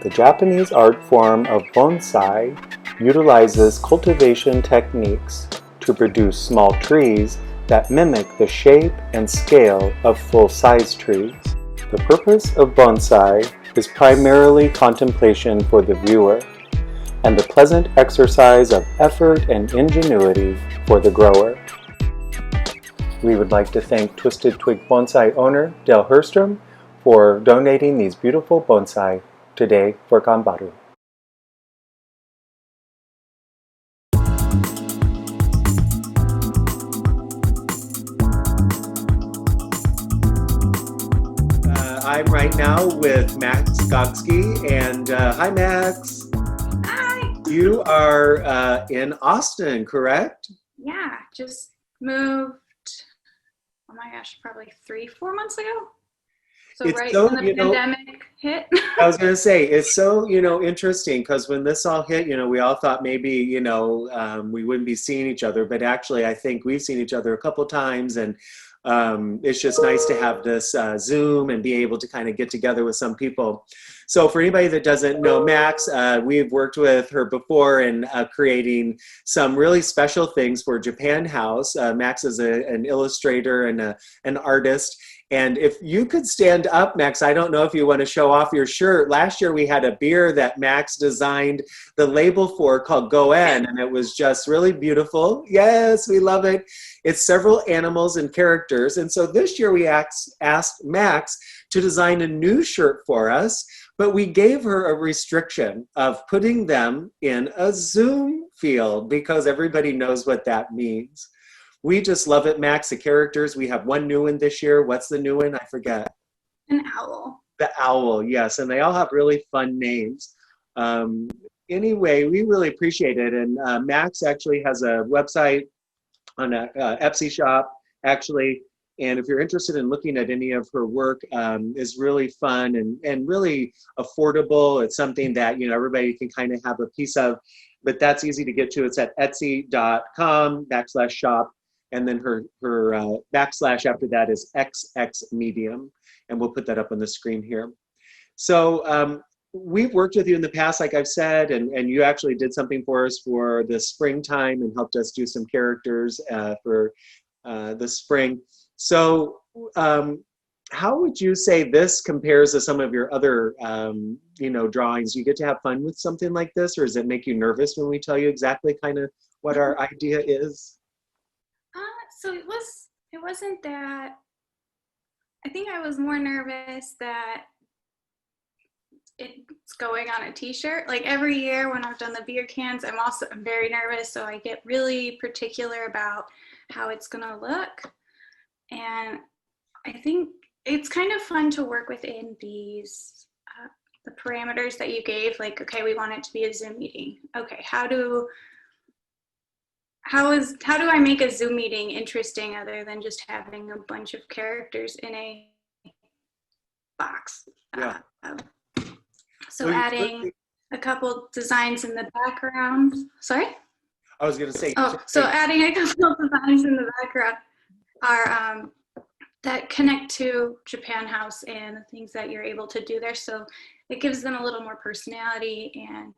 The Japanese art form of bonsai utilizes cultivation techniques to produce small trees that mimic the shape and scale of full-size trees. The purpose of bonsai is primarily contemplation for the viewer and the pleasant exercise of effort and ingenuity for the grower. We would like to thank Twisted Twig Bonsai owner Del Herstrom for donating these beautiful bonsai today for Ganbaru. I'm right now with Max Gogsky, and hi Max. Hi. You are in Austin, correct? Yeah, just moved, oh my gosh, probably 3-4 months ago. So It's right so, when the pandemic hit. I was going to say, it's so, interesting because when this all hit, we all thought maybe, we wouldn't be seeing each other, but actually I think we've seen each other a couple times, and it's just nice to have this Zoom and be able to kind of get together with some people. So for anybody that doesn't know Max, we've worked with her before in creating some really special things for Japan House. Max is an illustrator and an artist. And if you could stand up, Max, I don't know if you want to show off your shirt. Last year we had a beer that Max designed the label for called Goen, and it was just really beautiful. Yes, we love it. It's several animals and characters. And so this year we asked Max to design a new shirt for us, but we gave her a restriction of putting them in a Zoom field because everybody knows what that means. We just love it, Max. The characters, we have one new one this year. What's the new one? I forget. An owl. The owl, yes. And they all have really fun names. Anyway, we really appreciate it. And Max actually has a website on a Etsy shop, actually. And if you're interested in looking at any of her work, is really fun and really affordable. It's something that, everybody can kind of have a piece of, but that's easy to get to. It's at etsy.com/shop. And then her backslash after that is XX Medium. And we'll put that up on the screen here. So we've worked with you in the past, like I've said, and you actually did something for us for the springtime and helped us do some characters for the spring. So how would you say this compares to some of your other, drawings? You get to have fun with something like this, or does it make you nervous when we tell you exactly kind of what our idea is? So it wasn't that, I think I was more nervous that it's going on a t-shirt. Like every year when I've done the beer cans, I'm very nervous. So I get really particular about how it's gonna look. And I think it's kind of fun to work within these, the parameters that you gave, like, okay, we want it to be a Zoom meeting. Okay, how do I make a Zoom meeting interesting other than just having a bunch of characters in a box? Yeah. So adding a couple designs in the background. Sorry? I was going to say. So adding a couple designs in the background are that connect to Japan House and the things that you're able to do there. So it gives them a little more personality and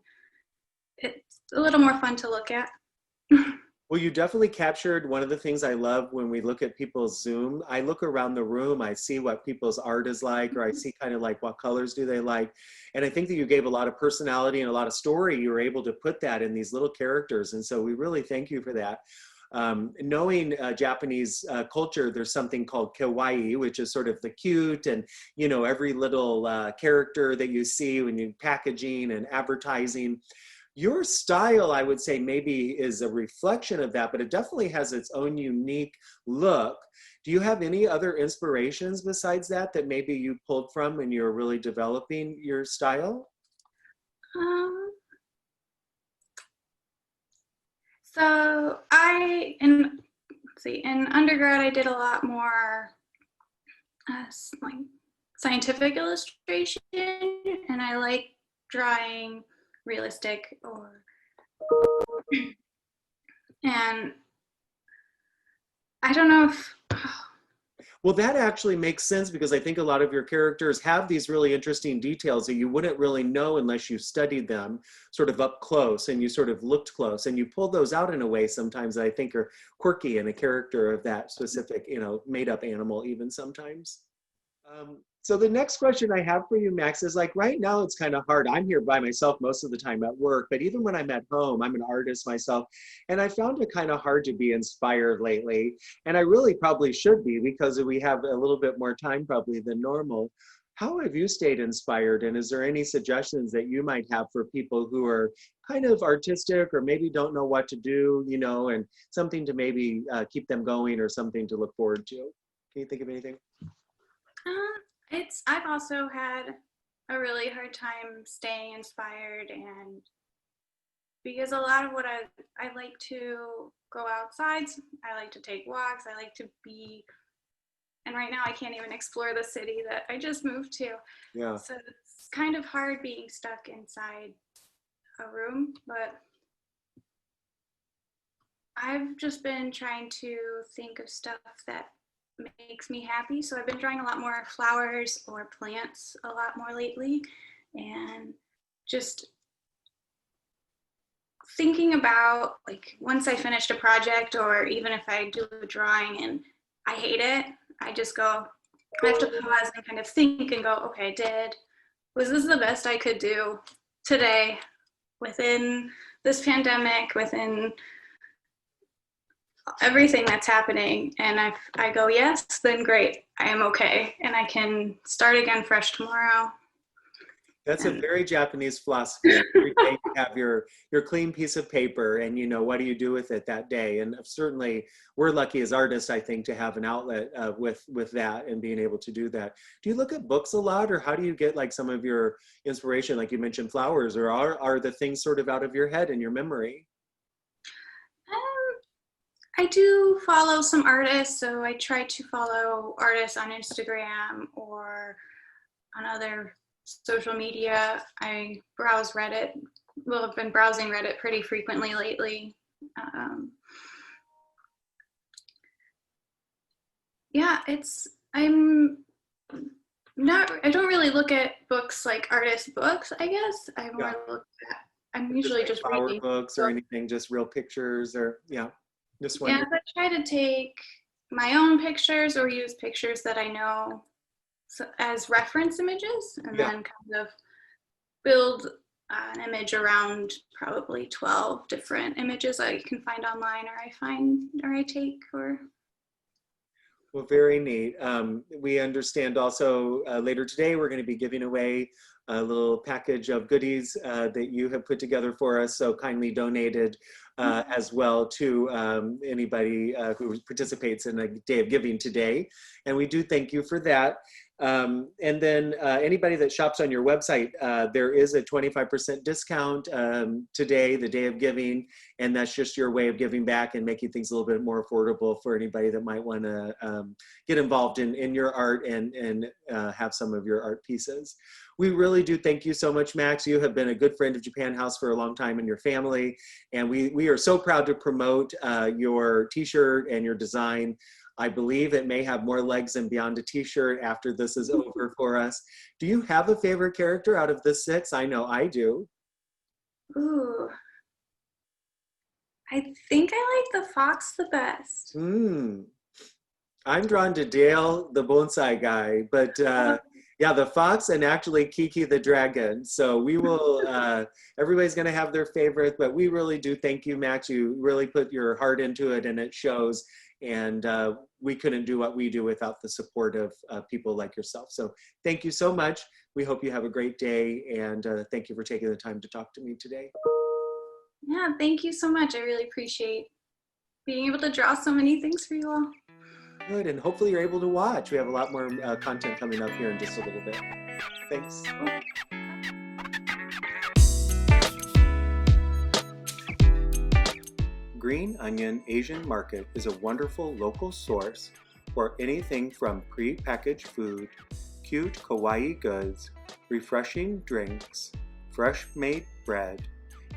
it's a little more fun to look at. Well, you definitely captured one of the things I love when we look at people's Zoom. I look around the room, I see what people's art is like, or I see kind of like what colors do they like. And I think that you gave a lot of personality and a lot of story. You were able to put that in these little characters. And so we really thank you for that. Knowing Japanese culture, there's something called kawaii, which is sort of the cute and, every little character that you see when you packaging and advertising. Your style, I would say, maybe is a reflection of that, but it definitely has its own unique look. Do you have any other inspirations besides that maybe you pulled from when you're really developing your style? So in undergrad, I did a lot more like scientific illustration, and I like drawing realistic and I don't know if Well, that actually makes sense because I think a lot of your characters have these really interesting details that you wouldn't really know unless you studied them sort of up close and you sort of looked close and you pull those out in a way sometimes that I think are quirky in a character of that specific, made up animal even sometimes. So the next question I have for you, Max, is like right now it's kind of hard. I'm here by myself most of the time at work, but even when I'm at home, I'm an artist myself, and I found it kind of hard to be inspired lately. And I really probably should be because we have a little bit more time probably than normal. How have you stayed inspired? And is there any suggestions that you might have for people who are kind of artistic or maybe don't know what to do, and something to maybe keep them going or something to look forward to? Can you think of anything? I've also had a really hard time staying inspired, and because a lot of what I like to go outside, I like to take walks, I like to be, and right now I can't even explore the city that I just moved to. Yeah. So it's kind of hard being stuck inside a room, but I've just been trying to think of stuff that makes me happy. So I've been drawing a lot more flowers or plants a lot more lately, and just thinking about like once I finished a project or even if I do a drawing and I hate it, I just go, I have to pause and kind of think and go, okay, was this the best I could do today within this pandemic, within everything that's happening? And I go, yes, then great, I am okay. And I can start again fresh tomorrow. That's a very Japanese philosophy. Every day you have your clean piece of paper and what do you do with it that day? And certainly we're lucky as artists, I think, to have an outlet with that and being able to do that. Do you look at books a lot, or how do you get like some of your inspiration? Like you mentioned flowers, or are the things sort of out of your head and your memory? I do follow some artists, so I try to follow artists on Instagram or on other social media. I browse Reddit. Well, I've been browsing Reddit pretty frequently lately. I don't really look at books like artist books, I guess. I'm usually just flower reading books or anything, just real pictures or just one. Yeah, I try to take my own pictures or use pictures that I know as reference images, and then kind of build an image around probably 12 different images that you can find online or I take. Well, very neat. We understand also later today we're going to be giving away a little package of goodies that you have put together for us, so kindly donated as well to anybody who participates in a Day of Giving today. And we do thank you for that. And then anybody that shops on your website, there is a 25% discount today, the Day of Giving, and that's just your way of giving back and making things a little bit more affordable for anybody that might want to get involved in your art and have some of your art pieces. We really do thank you so much, Max. You have been a good friend of Japan House for a long time and your family, and we are so proud to promote your t-shirt and your design. I believe it may have more legs than beyond a t-shirt after this is over for us. Do you have a favorite character out of the 6? I know I do. Ooh. I think I like the fox the best. I'm drawn to Dale, the bonsai guy, but yeah, the fox and actually Kiki the dragon. So we will, everybody's gonna have their favorite, but we really do thank you, Max. You really put your heart into it and it shows. And we couldn't do what we do without the support of people like yourself. So thank you so much. We hope you have a great day, and thank you for taking the time to talk to me today. Yeah, thank you so much. I really appreciate being able to draw so many things for you all. Good, and hopefully you're able to watch. We have a lot more content coming up here in just a little bit. Thanks. Green Onion Asian Market is a wonderful local source for anything from pre-packaged food, cute kawaii goods, refreshing drinks, fresh-made bread,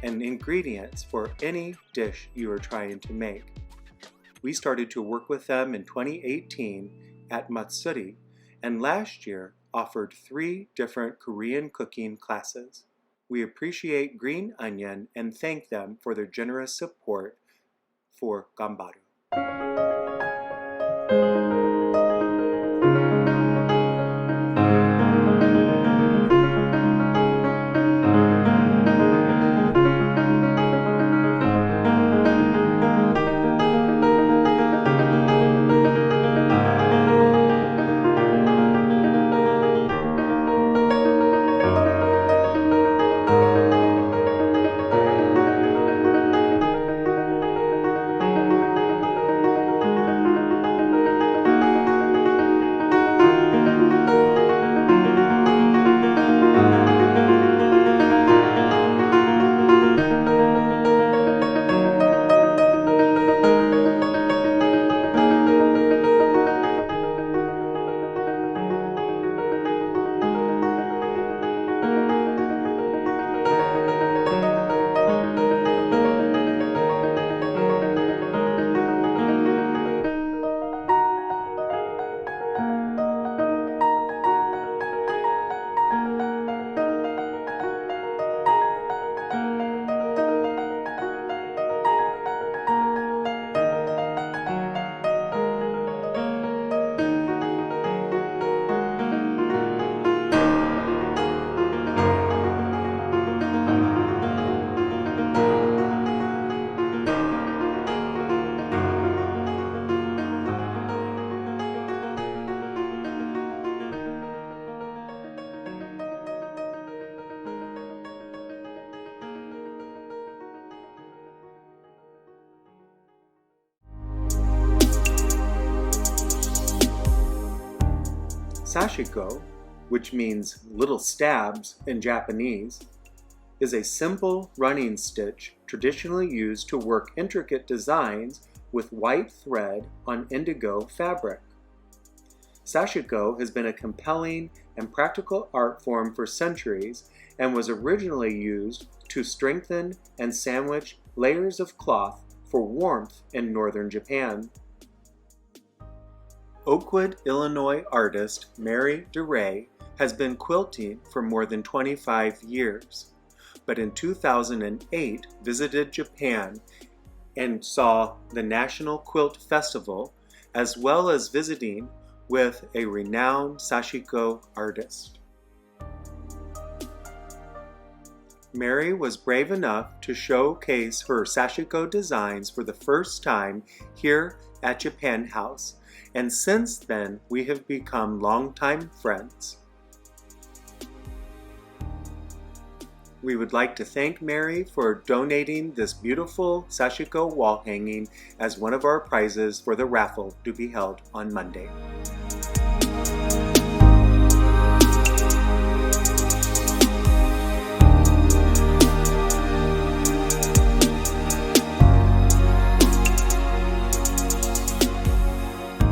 and ingredients for any dish you are trying to make. We started to work with them in 2018, at Matsuri, and last year offered 3 different Korean cooking classes. We appreciate Green Onion and thank them for their generous support for Ganbaru. Sashiko, which means little stabs in Japanese, is a simple running stitch traditionally used to work intricate designs with white thread on indigo fabric. Sashiko has been a compelling and practical art form for centuries and was originally used to strengthen and sandwich layers of cloth for warmth in northern Japan. Oakwood, Illinois artist Mary DeRay has been quilting for more than 25 years, but in 2008 visited Japan and saw the National Quilt Festival, as well as visiting with a renowned Sashiko artist. Mary was brave enough to showcase her Sashiko designs for the first time here at Japan House, and since then we have become longtime friends. We would like to thank Mary for donating this beautiful Sashiko wall hanging as one of our prizes for the raffle to be held on Monday.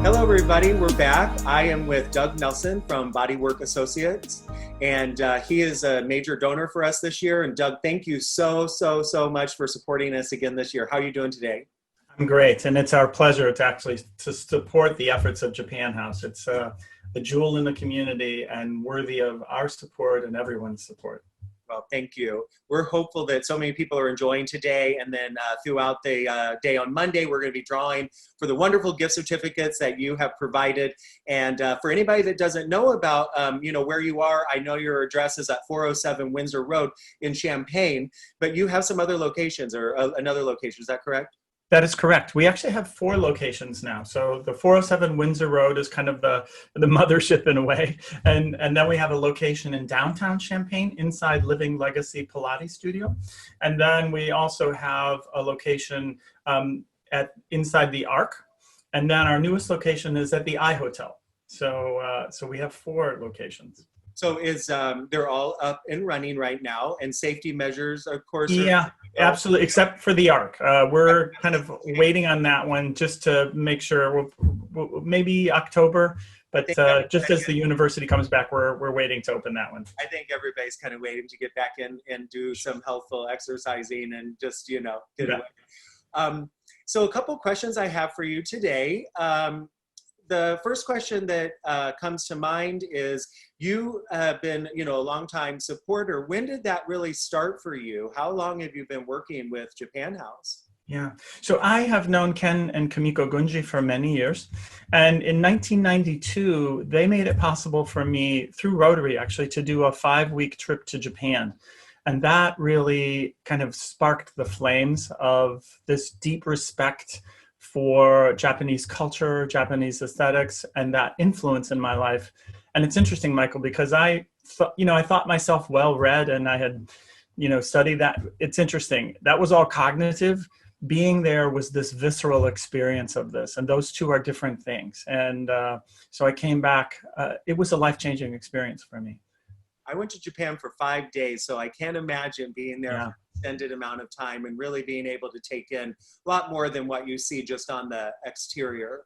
Hello everybody, we're back. I am with Doug Nelson from Bodywork Associates, and he is a major donor for us this year. And Doug, thank you so much for supporting us again this year. How are you doing today? I'm great, and it's our pleasure to support the efforts of Japan House. It's a jewel in the community and worthy of our support and everyone's support. Well, thank you. We're hopeful that so many people are enjoying today, and then throughout the day on Monday, we're going to be drawing for the wonderful gift certificates that you have provided. And for anybody that doesn't know about, where you are, I know your address is at 407 Windsor Road in Champaign, but you have some other locations or another location. Is that correct? That is correct. We actually have 4 locations now. So the 407 Windsor Road is kind of the mothership in a way. And then we have a location in downtown Champaign inside Living Legacy Pilates Studio. And then we also have a location inside the Arc. And then our newest location is at the I Hotel. So we have 4 locations. So they're all up and running right now, and safety measures, of course. Yeah, absolutely, except for the Arc. We're kind of waiting on that one just to make sure, maybe October, but just as the university comes back, we're waiting to open that one. I think everybody's kind of waiting to get back in and do some healthful exercising and just, get away. So a couple questions I have for you today. the first question that comes to mind is, you have been, a long-time supporter. When did that really start for you? How long have you been working with Japan House? Yeah. So I have known Ken and Kimiko Gunji for many years. And in 1992, they made it possible for me, through Rotary actually, to do a 5-week trip to Japan. And that really kind of sparked the flames of this deep respect for Japanese culture, Japanese aesthetics, and that influence in my life. And it's interesting, Michael, because I thought myself well-read, and I had, studied that. It's interesting. That was all cognitive. Being there was this visceral experience of this, and those two are different things. And so I came back. It was a life-changing experience for me. I went to Japan for 5 days, so I can't imagine being there for an extended amount of time and really being able to take in a lot more than what you see just on the exterior.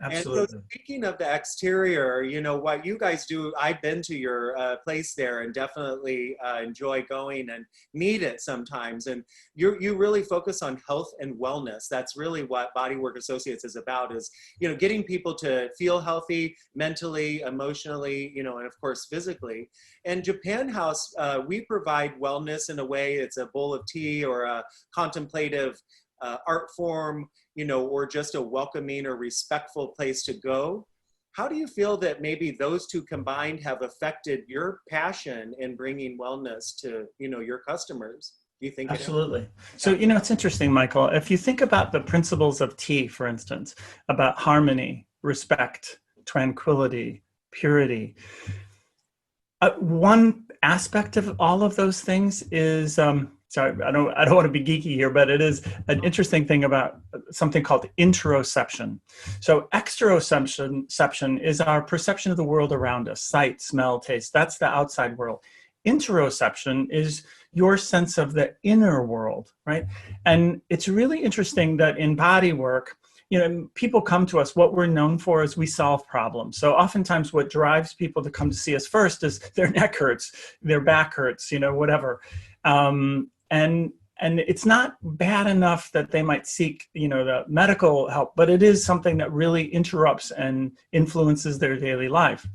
Absolutely. And so speaking of the exterior, what you guys do, I've been to your place there and definitely enjoy going and need it sometimes. And you really focus on health and wellness. That's really what Bodywork Associates is about, is, getting people to feel healthy mentally, emotionally, and of course, physically. And Japan House, we provide wellness in a way. It's a bowl of tea or a contemplative art form, or just a welcoming or respectful place to go. How do you feel that maybe those two combined have affected your passion in bringing wellness to, your customers? Do you think? Absolutely. So, it's interesting, Michael, if you think about the principles of tea, for instance, about harmony, respect, tranquility, purity, one aspect of all of those things is, sorry, I don't want to be geeky here, but it is an interesting thing about something called interoception. So exteroception is our perception of the world around us, sight, smell, taste. That's the outside world. Interoception is your sense of the inner world, right? And it's really interesting that in body work, people come to us, what we're known for is we solve problems. So oftentimes what drives people to come to see us first is their neck hurts, their back hurts, whatever. And it's not bad enough that they might seek, the medical help, but it is something that really interrupts and influences their daily life.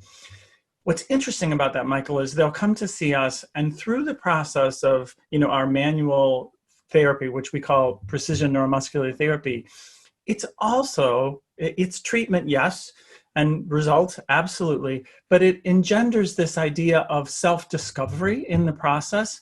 What's interesting about that, Michael, is they'll come to see us, and through the process of, our manual therapy, which we call precision neuromuscular therapy, it's treatment, yes, and results, absolutely, but it engenders this idea of self-discovery in the process.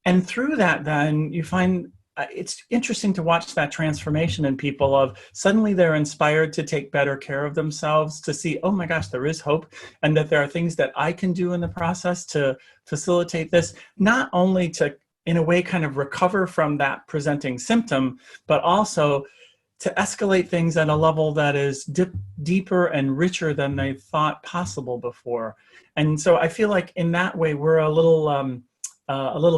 And through that, then you find it's interesting to watch that transformation in people of suddenly they're inspired to take better care of themselves, to see, oh my gosh, there is hope, and that there are things that I can do in the process to facilitate this, not only to, in a way, kind of recover from that presenting symptom, but also to escalate things at a level that is deeper and richer than they thought possible before. And so I feel like in that way, we're a little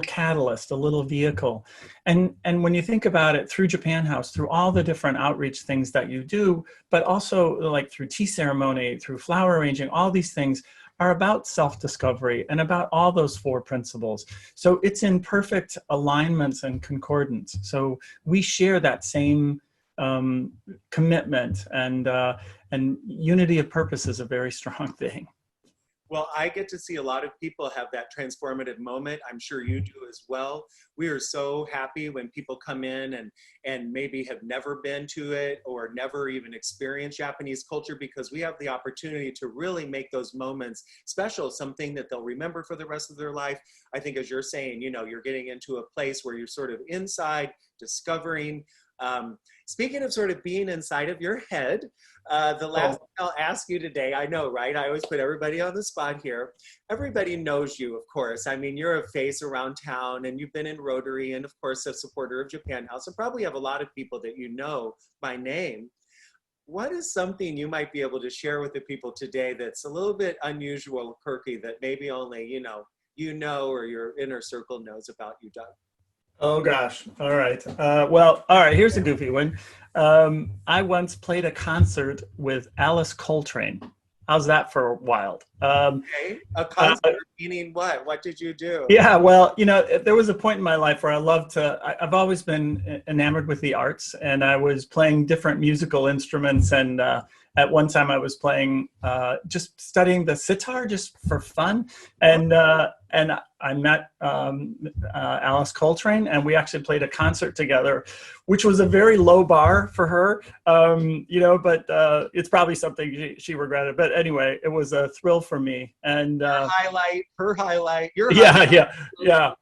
catalyst, a little vehicle. And when you think about it, through Japan House, through all the different outreach things that you do, but also like through tea ceremony, through flower arranging, all these things are about self-discovery and about all those 4 principles. So it's in perfect alignments and concordance. So we share that same commitment, and unity of purpose is a very strong thing. Well, I get to see a lot of people have that transformative moment. I'm sure you do as well. We are so happy when people come in and maybe have never been to it or never even experienced Japanese culture, because we have the opportunity to really make those moments special, something that they'll remember for the rest of their life. I think, as you're saying, you're getting into a place where you're sort of inside, discovering. Speaking of sort of being inside of your head, the last thing I'll ask you today, I know, right? I always put everybody on the spot here. Everybody knows you, of course. I mean, you're a face around town, and you've been in Rotary, and of course, a supporter of Japan House, and probably have a lot of people that you know by name. What is something you might be able to share with the people today that's a little bit unusual, quirky, that maybe only or your inner circle knows about you, Doug? Oh gosh. All right. All right. Here's a goofy one. I once played a concert with Alice Coltrane. How's that for wild? Okay. A concert meaning what? What did you do? Yeah, well, there was a point in my life where I've always been enamored with the arts, and I was playing different musical instruments and at one time I was playing, just studying the sitar just for fun. And I met Alice Coltrane, and we actually played a concert together, which was a very low bar for her, but it's probably something she regretted. But anyway, it was a thrill for me. And her highlight, your highlight. Yeah.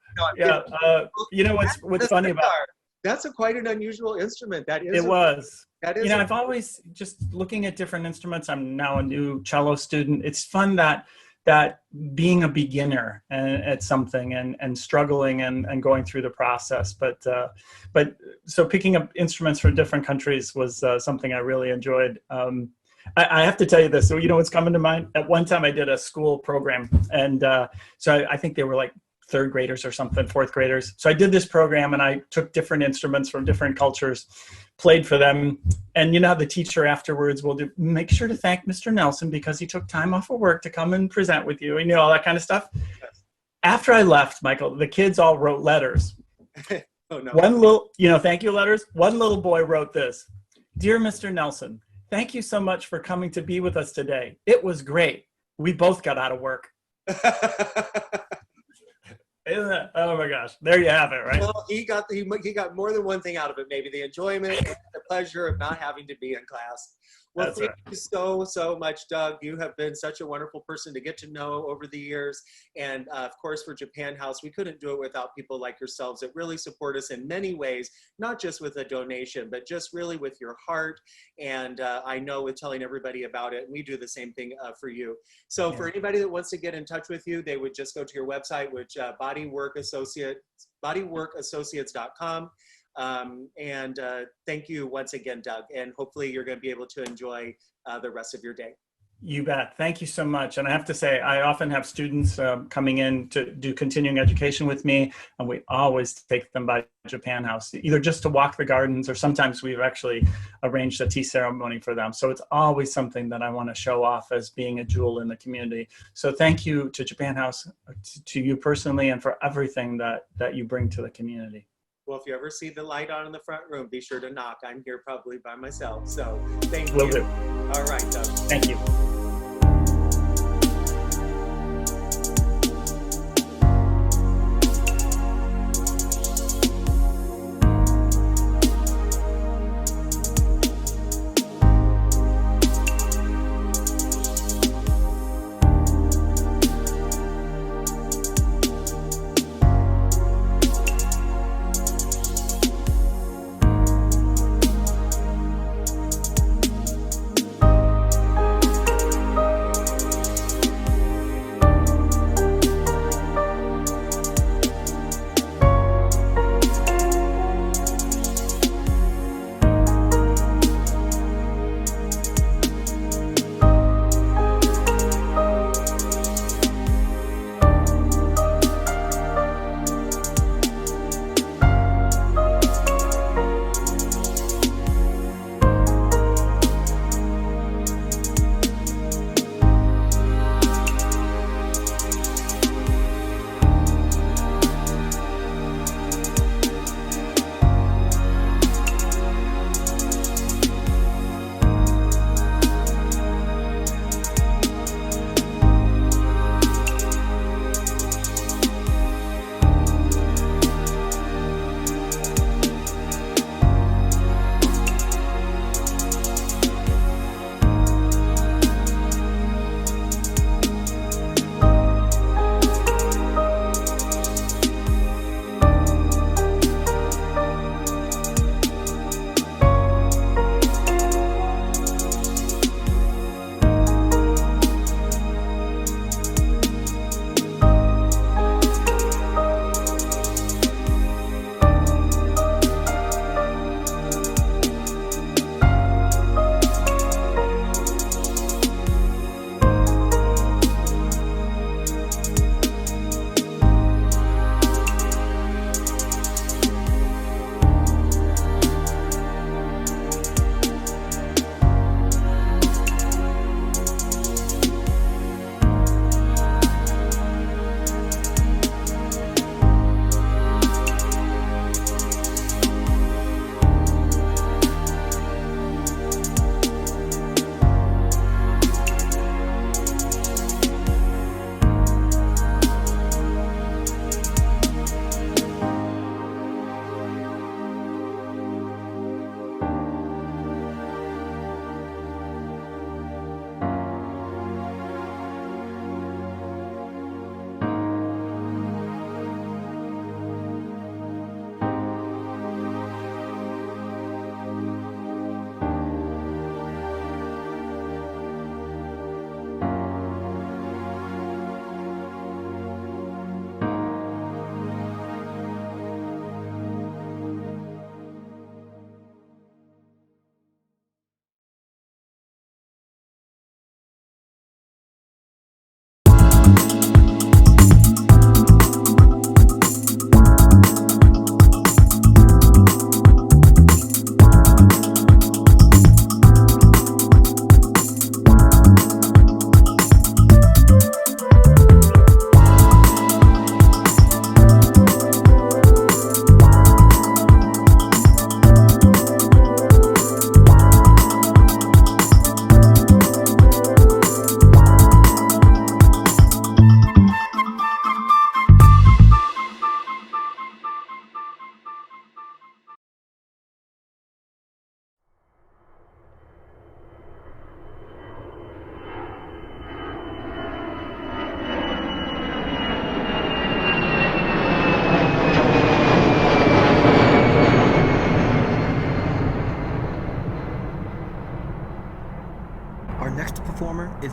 What's funny about that's quite an unusual instrument. That is. That is. I've always just looking at different instruments. I'm now a new cello student. It's fun that being a beginner at something and struggling and going through the process. But so picking up instruments from different countries was something I really enjoyed. I have to tell you this. So what's coming to mind? At one time I did a school program, and so I think they were like third graders or something, fourth graders. So I did this program, and I took different instruments from different cultures, played for them. And how the teacher afterwards will make sure to thank Mr. Nelson because he took time off of work to come and present with you, and all that kind of stuff. Yes. After I left, Michael, the kids all wrote letters. Oh, no. One little, thank you letters. One little boy wrote this: "Dear Mr. Nelson, thank you so much for coming to be with us today. It was great. We both got out of work." Oh my gosh, there you have it, right? Well, he got more than one thing out of it, maybe the enjoyment and the pleasure of not having to be in class. Well, thank you so much, Doug. You have been such a wonderful person to get to know over the years. And of course, for Japan House, we couldn't do it without people like yourselves that really support us in many ways, not just with a donation, but just really with your heart. And I know with telling everybody about it, we do the same thing for you. So for anybody that wants to get in touch with you, they would just go to your website, which bodyworkassociates.com. And thank you once again, Doug, and hopefully you're going to be able to enjoy the rest of your day. You bet. Thank you so much. And I have to say, I often have students coming in to do continuing education with me, and we always take them by Japan House, either just to walk the gardens, or sometimes we've actually arranged a tea ceremony for them. So it's always something that I want to show off as being a jewel in the community. So thank you to Japan House, to you personally, and for everything that you bring to the community. Well, if you ever see the light on in the front room, be sure to knock. I'm here probably by myself. So thank you. Will do. All right, Doug. Thank you.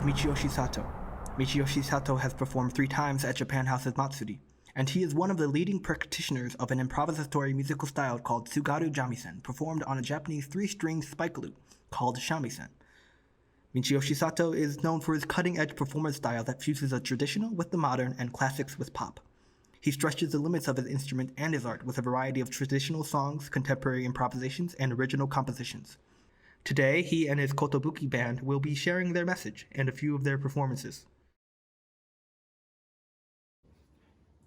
Michiyoshi Sato. Michiyoshi Sato has performed 3 times at Japan House's Matsuri, and he is one of the leading practitioners of an improvisatory musical style called tsugaru jamisen, performed on a Japanese 3-string spike lute called shamisen. Michiyoshi Sato is known for his cutting-edge performance style that fuses the traditional with the modern and classics with pop. He stretches the limits of his instrument and his art with a variety of traditional songs, contemporary improvisations, and original compositions. Today, he and his Kotobuki band will be sharing their message and a few of their performances.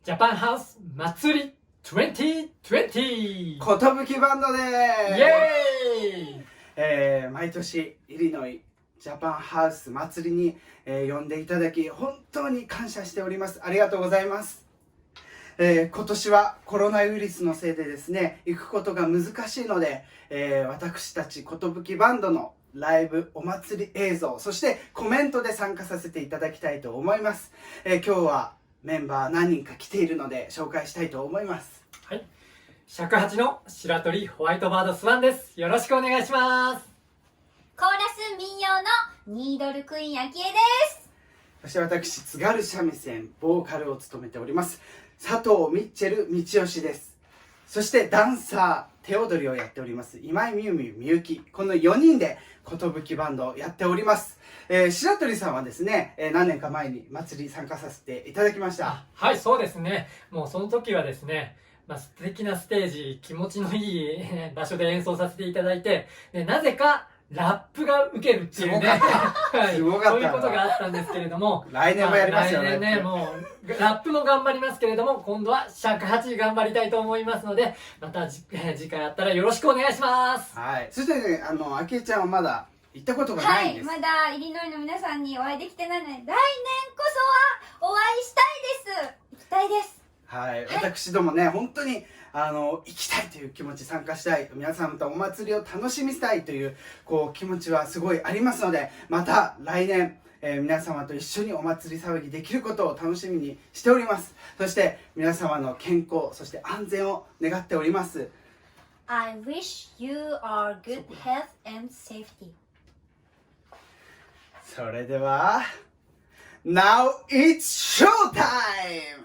Japan House Matsuri 2020! 寿バンドでイエーイ毎年イリノイジャパンハウス祭りに、呼んでいただき本当に感謝しております。ありがとうございます。今年はコロナウイルスのせいでですね行くことが難しいので、私たち寿バンドのライブお祭り映像そしてコメントで参加させていただきたいと思います。今日はメンバー何人か来ているので紹介したいと思います。はい、尺八の白鳥ホワイトバードスワンです。よろしくお願いします。コーラス民謡のニードルクイーンあきえです。そして私津軽三味線ボーカルを務めております佐藤ミッチェル道義です。そしてダンサー手踊りをやっております今井美由みゆき、この4人で寿バンドをやっております。白鳥さんはですね、何年か前に祭り参加させていただきました。はい、そうですね。もうその時はですね、素敵なステージ、気持ちのいい場所で演奏させていただいて、でなぜかラップが受けるっていうね、はい、すごかったそういうことがあったんですけれども、来年もやりますよね。来年ね、もうラップも頑張りますけれども、今度は尺八頑張りたいと思いますので、また次回あったらよろしくお願いします。はい。そしてね、あきえちゃんはまだ行ったことがないんです。はい、まだイリノイの皆さんにお会いできてないので、来年こそはお会いしたいです。行きたいです。はい、私どもね、本当に行きたいという気持ち、参加したい、皆さんとお祭りを楽しみたいという気持ちはすごいありますので、また来年、皆様と一緒にお祭り騒ぎできることを楽しみにしております。そして皆様の健康、そして安全を願っております。 I wish you are good health and safety. それでは Now it's showtime!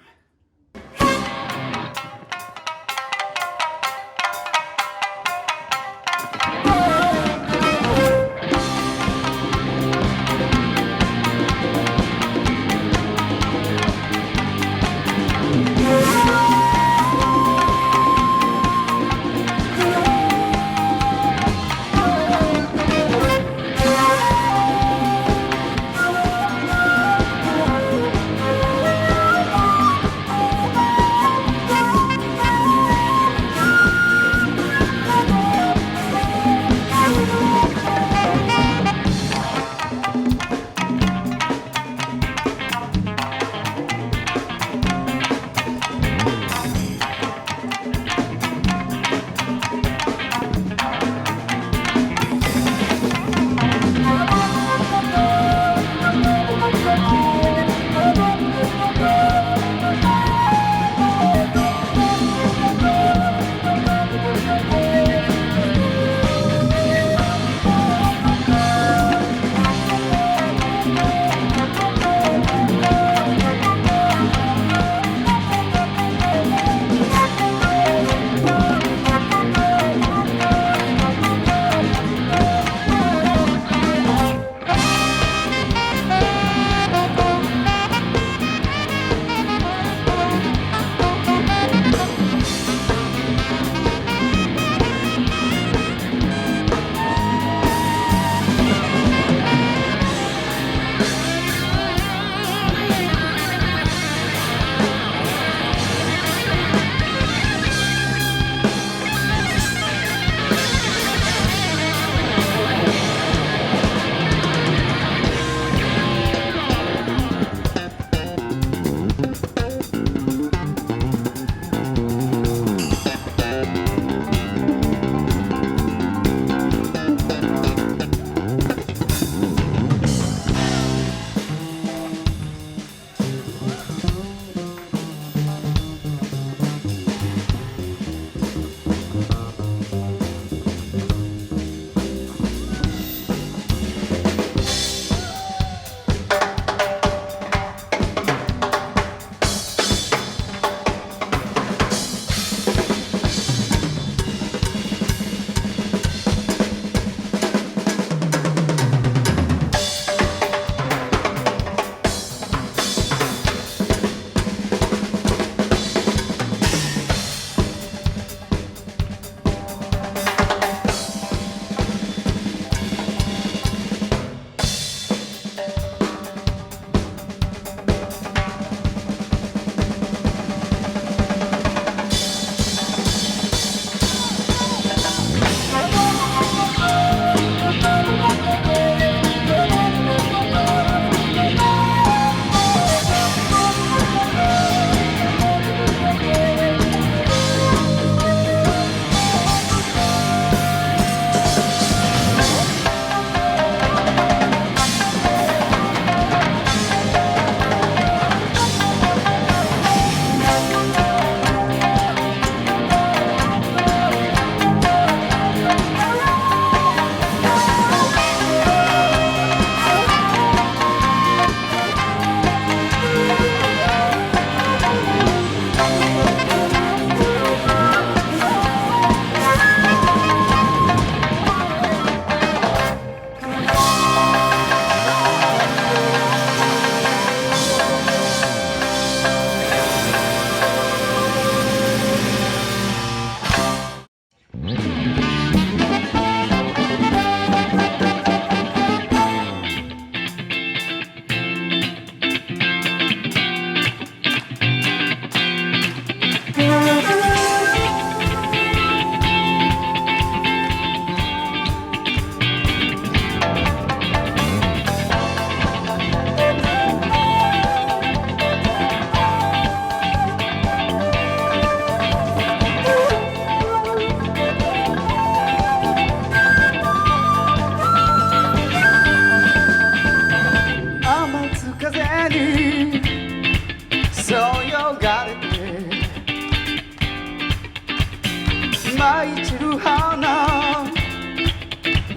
花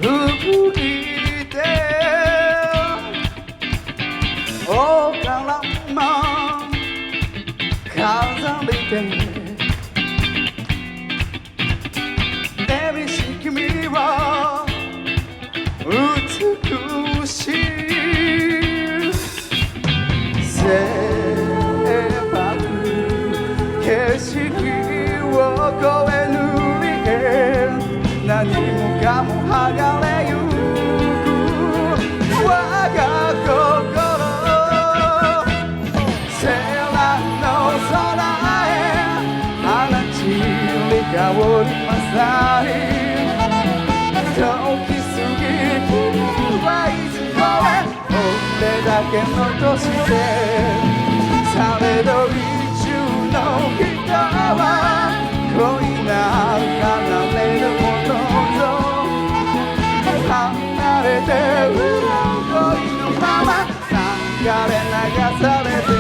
吹いて大からま飾りて恵比しき君は美しい切迫景色を越え塗りへ何もかも剥がれゆく我が心セラの空へ放ち香りまさに時過ぎはいつこれ俺だけ残してされど一中の人は恋が離れるものぞ離れてうろ恋のまま流れ流されて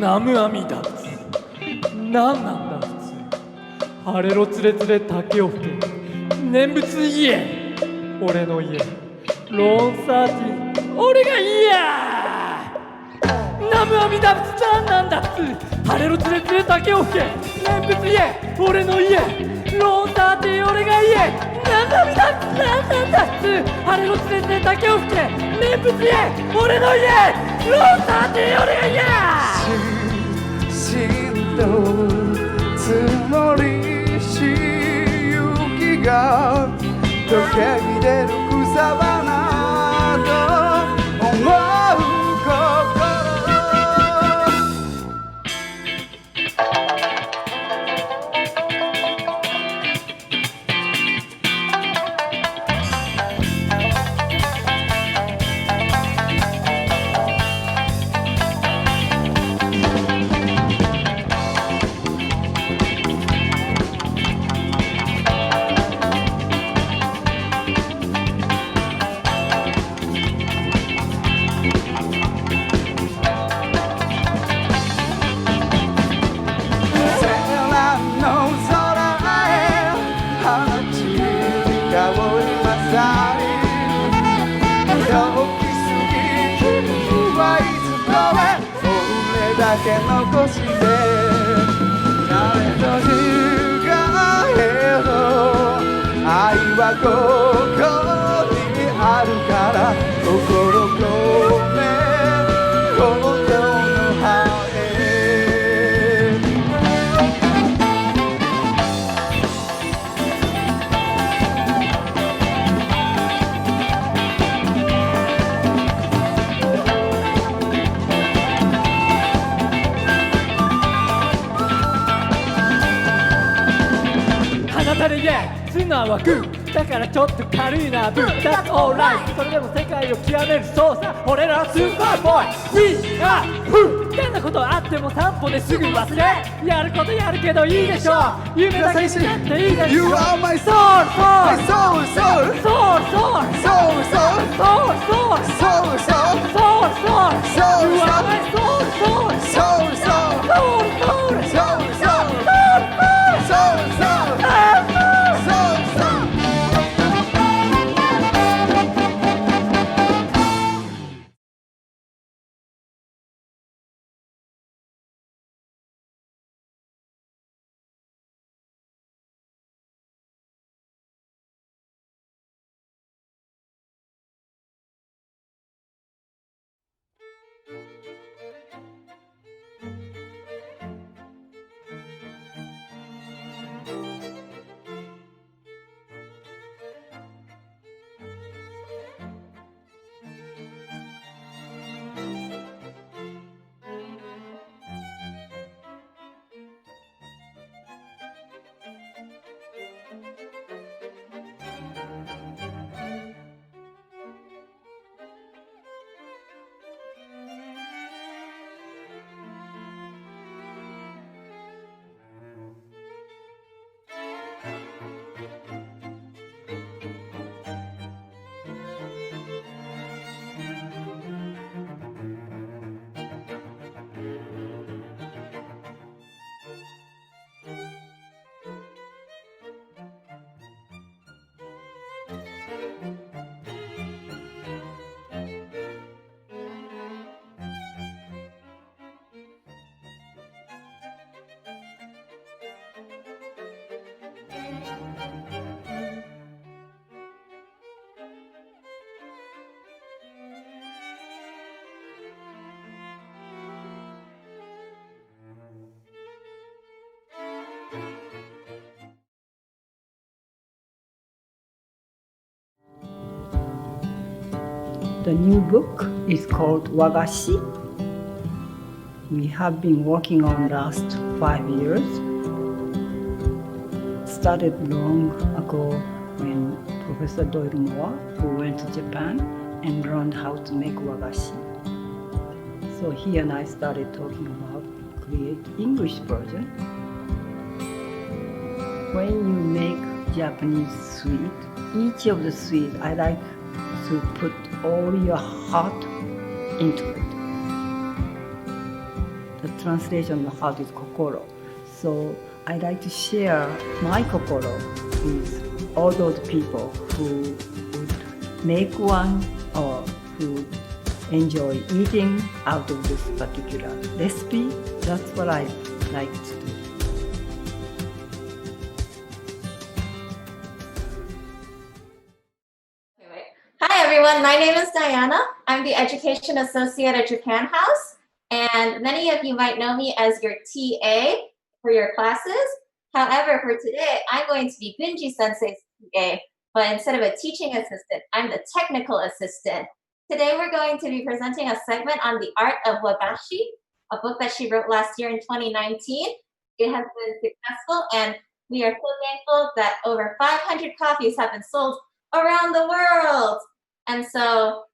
ナムアミダ仏何なんだ普通晴れろつれつれ竹を吹け念仏家俺の家ローンサーティ俺が家ナムアミダ仏何なんだ普通晴れろつれつれ竹を吹け念仏家俺の家ローンサーティ俺が家ナムアミダ仏何なんだ普通晴れろつれつれ竹を吹け念仏家俺の家ローンサーティ俺が家しんと積もりし雪が溶け出る草花と思う心だけ残して誰と違えど愛はここにあるから心込めことの葉へ放たれや砂はグーだからちょっと軽いなブー That's alright それでも世界を極めるそうさ俺らはスーパーボーイ We are who 変なことあっても散歩ですぐ忘れやることやるけどいいでしょ夢だけになっていいでしょ You are my soul soul soul soul soul soul soul soul soul soul soul soul soul soul You are my soul soul soul soul soul soul soul The new book is called Wagashi. We have been working on last 5 years. Started long ago when Professor Doyle Moore, who went to Japan and learned how to make wagashi. So he and I started talking about create English version. When you make Japanese sweet, each of the sweet I like to put all your heart into it. The translation of heart is kokoro. So I like to share my kokoro with all those people who would make one or who enjoy eating out of this particular recipe. That's what I like to do. Hi everyone, my name is Diana. I'm the Education Associate at Japan House, and many of you might know me as your TA for your classes. However, for today, I'm going to be Gunji Sensei's TA, but instead of a teaching assistant, I'm the technical assistant. Today we're going to be presenting a segment on the art of Wagashi, a book that she wrote last year in 2019. It has been successful, and we are so thankful that over 500 copies have been sold around the world. And so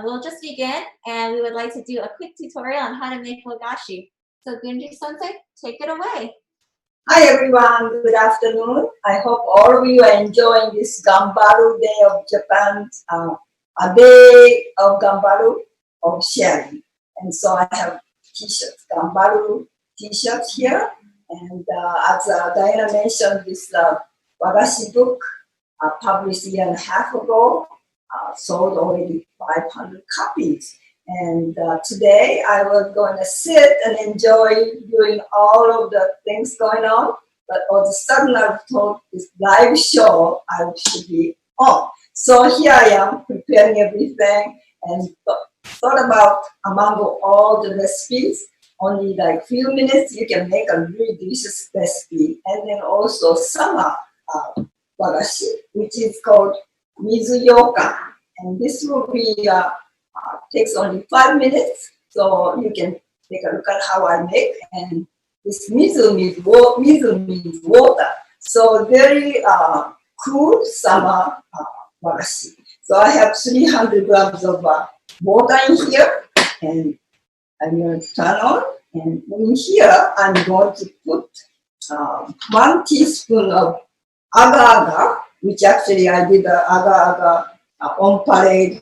we'll just begin, and we would like to do a quick tutorial on how to make wagashi. So Gunji Sensei, take it away. Hi everyone, good afternoon. I hope all of you are enjoying this Ganbaru Day of Japan, a day of Ganbaru of sharing. And so I have t-shirts, Ganbaru t-shirts here. And as Diana mentioned, this Wagashi book published a year and a half ago, sold already 500 copies. And today I was going to sit and enjoy doing all of the things going on, but all of a sudden I was told this live show I should be on. So here I am preparing everything and thought about among all the recipes, only like few minutes you can make a really delicious recipe. And then also summer wagashi, which is called mizuyokan. And this will be takes only 5 minutes, so you can take a look at how I make. And this mizu means water, so very cool summer wagashi. So I have 300 grams of water in here, and I'm going to turn on. And in here, I'm going to put 1 teaspoon of agar-agar, which actually I did the agar-agar on parade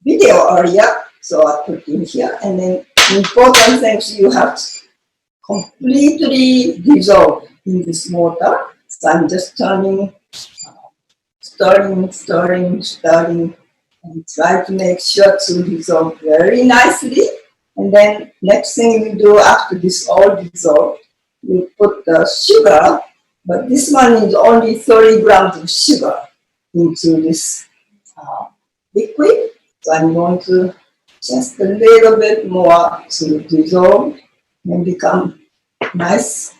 video earlier, so I put in here. And then important things, you have to completely dissolve in this water. So I'm just turning, stirring, and try to make sure to dissolve very nicely. And then next thing you do after this all dissolved, you put the sugar, but this one is only 30 grams of sugar into this liquid. So I'm going to just a little bit more to dissolve and become nice,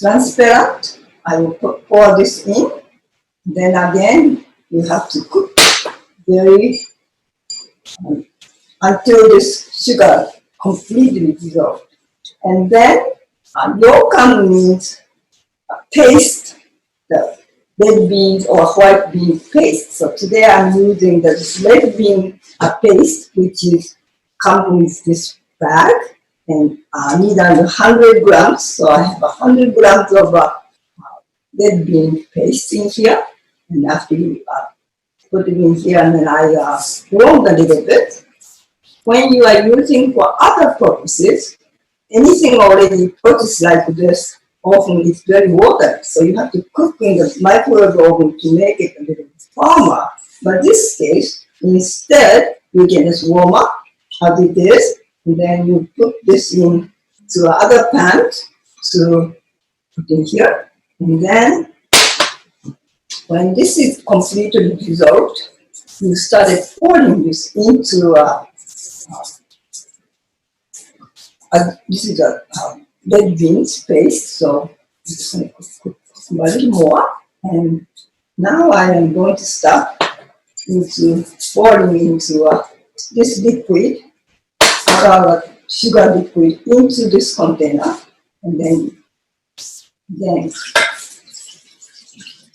transparent. I will pour this in. Then again, you have to cook very until this sugar completely dissolved. And then yokan means paste, the red beans or white bean paste. So today I'm using the red bean paste, which is come with this bag, and I need 100 grams. So I have 100 grams of red bean paste in here. And after you put it in here, and then I warm a little bit. When you are using for other purposes, anything already purchased like this often is very watery, so you have to cook in the microwave oven to make it a little firmer. But in this case, instead, you can just warm up as it is, and then you put this in to other pan to put in here. And then when this is completely dissolved, you started pouring this into this is a red beans paste, so just going to put a little more. And now I am going to start into pouring into this liquid, sugar liquid, into this container, and then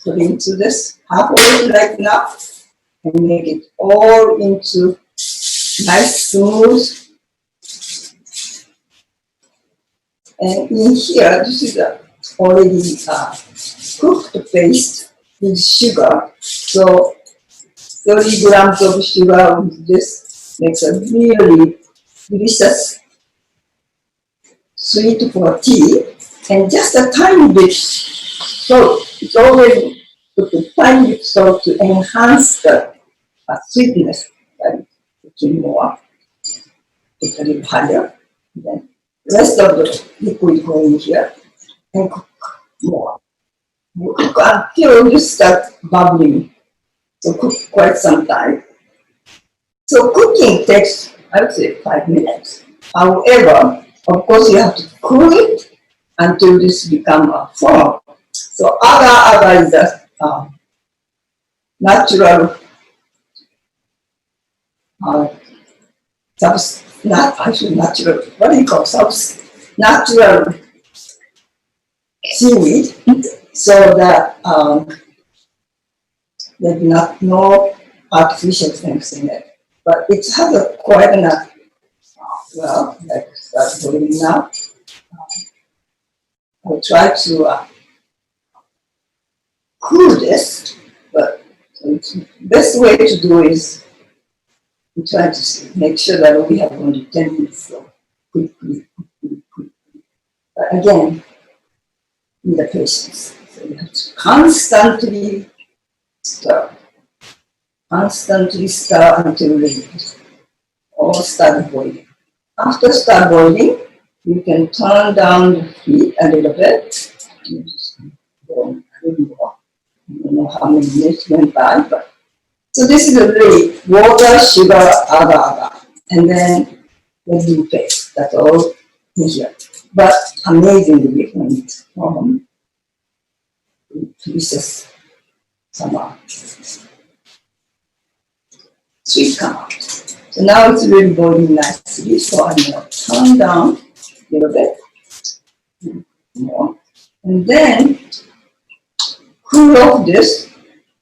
put into this halfway like that, and make it all into nice smooth. And in here, this is already cooked paste with sugar. So 30 grams of sugar with this makes a really delicious sweet for tea. And just a tiny bit salt. It's already put a tiny bit salt to enhance the sweetness. And put more, put a little higher. Then the rest of the liquid go in here and cook more. You cook until you start bubbling. So cook quite some time. So cooking takes, I would say, 5 minutes. However, of course, you have to cool it until this becomes a foam. So agar is a natural natural, what do you call natural seaweed, so that there's no artificial things in it. But it has a quite enough, well, like start doing now. I'll try to cool this, but the best way to do is we try to make sure that we have only 10 minutes, so quickly. But again, with the patience. So you have to constantly stir until they all start boiling. After start boiling, you can turn down the heat a little bit. You just go a little more. I don't know how many minutes went by, but so this is a really water, sugar, agar, and then the paste. That's all in here. But amazingly, when it's delicious summer sweet come out. So now it's really boiling nicely. So I'm going to turn down a little bit more, and then cool off this.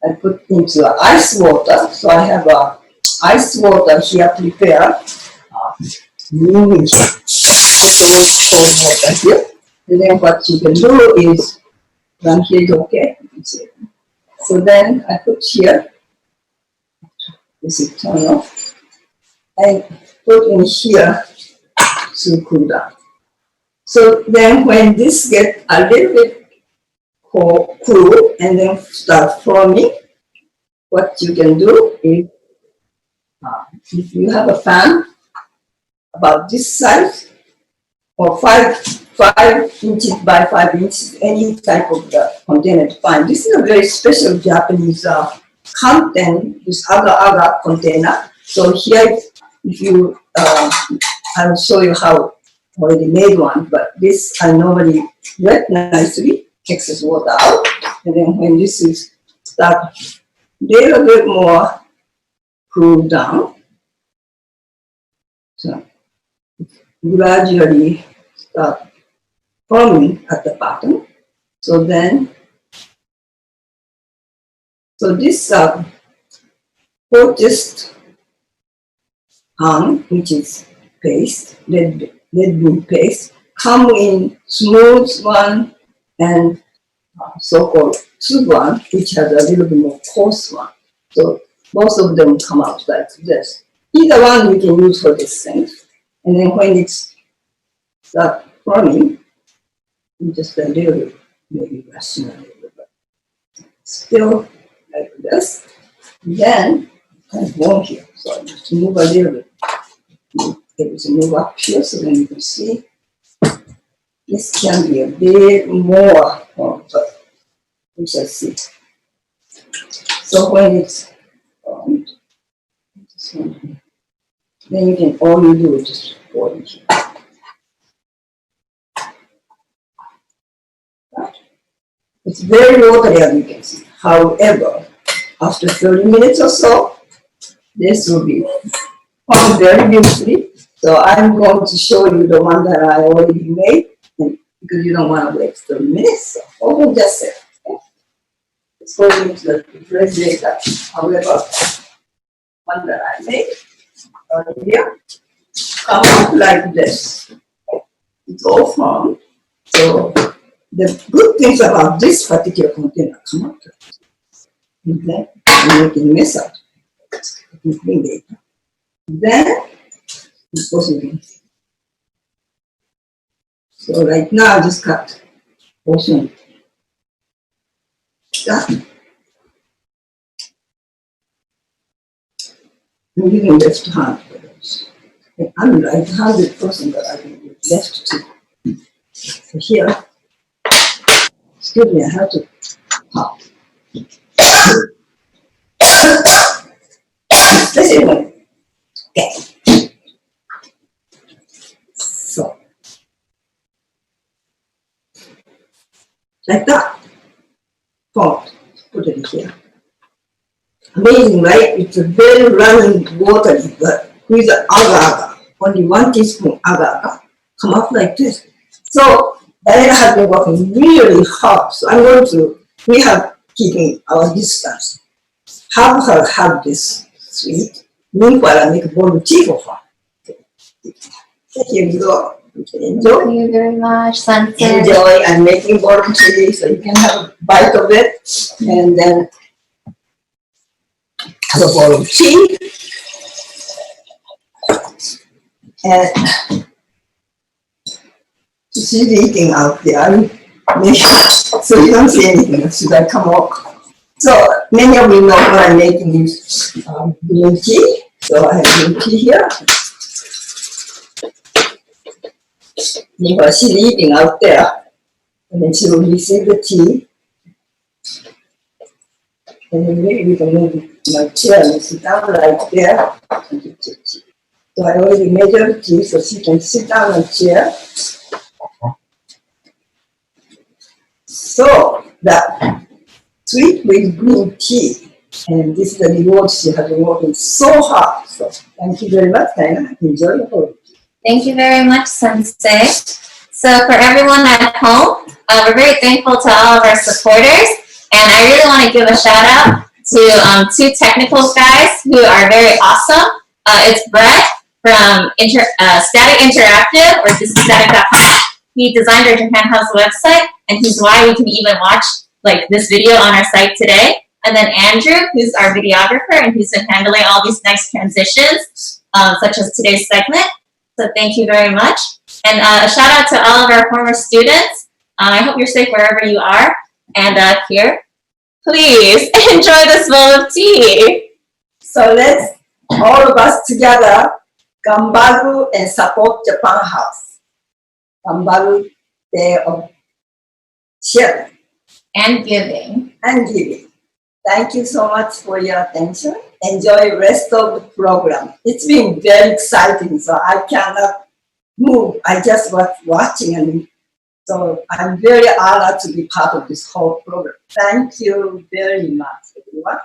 I put into ice water. So I have ice water here prepared. Moving cold water here. And then what you can do is run here is okay. So then I put here. This is turn off. And put in here to cool down. So then when this gets a little bit cool and then start forming, what you can do is, if you have a fan about this size, or 5 inches by 5 inches, any type of the container is fine. This is a very special Japanese content, this agar container. So here, if you, I will show you how already made one, but this I normally wet nicely, excess water out, and then when this is start a little bit more cool down, so gradually start forming at the bottom. So then, so this purchased which is paste, red bean paste, come in smooth one and so-called soup one, which has a little bit more coarse one. So both of them come out like this. Either one you can use for this thing. And then when it's start forming, just a little bit, maybe brushing a little bit. Still like this. Then kind of warm here. So I just move a little bit. Able to move up here so then you can see. this can be a bit more, but we shall see. So when it's formed, then you can, all you do is just pour it here. Right? It's very watery as you can see. However, after 30 minutes or so, this will be formed very beautifully. So I'm going to show you the one that I already made, and because you don't want to wait 30 minutes, so hold just a second. Okay? It's going into the refrigerator. However, one that I made earlier come out like this. It's all formed. So the good things about this particular container come out. And then I'm making mess out. Then it's possible. So right now I just cut portion. Done. I'm using left hand for those. I'm a right-handed person, but I can use left too. So here, excuse me, I have to pop. Listen, okay. So, like that. Pot, put it here. Amazing, right? It's a very running watery, but with the agar, only 1 teaspoon agar, come up like this. So Diana has been working really hard. So I'm going to, we have keeping our distance. Have her have this sweet. Meanwhile, I make a bowl of tea for her. Here you go. You can enjoy. Thank you very much, Sensei. Enjoy. I'm making bowl of tea, so you can have a bite of it, and then have a bowl of tea. And she's eating out there. Make sure, so you don't see anything. Should I come up? So many of you know what I'm making is green tea. So I have green tea here. Meanwhile, she's eating out there. And then she will receive the tea. And then maybe we can move my chair and sit down right there. So I already measured the tea so she can sit down on the chair. So that sweet with green tea, and this is the reward she has been working so hard. So thank you very much, Diana. Enjoy your whole. Thank you very much, Sensei. So for everyone at home, we're very thankful to all of our supporters, and I really want to give a shout out to 2 technical guys who are very awesome. It's Brett from Static Interactive, or just static.com. He designed our Japan House website, and he's why we can even watch like this video on our site today. And then Andrew, who's our videographer, and who's been handling all these nice transitions, such as today's segment. So thank you very much. And a shout out to all of our former students. I hope you're safe wherever you are. And here, please enjoy this bowl of tea. So let's all of us together, Ganbaru and support Japan House. Ganbaru Day of Sharing and Giving. And giving. Thank you so much for your attention. Enjoy the rest of the program. It's been very exciting, so I cannot move. I just was watching, and so I'm very honored to be part of this whole program. Thank you very much, everyone.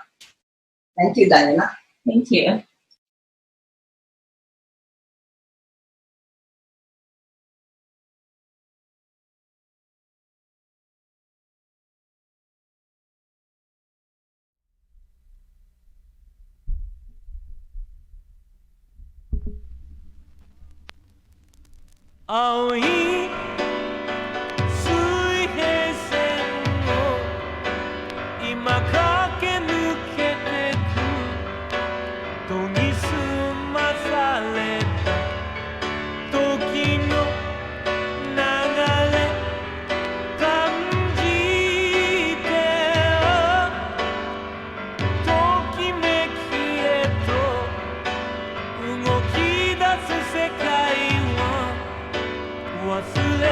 Thank you, Diana. Thank you.青い水平線を今駆け抜けてく研ぎ澄まされた時の流れ感じてよときめきへと動き出す世界を忘れ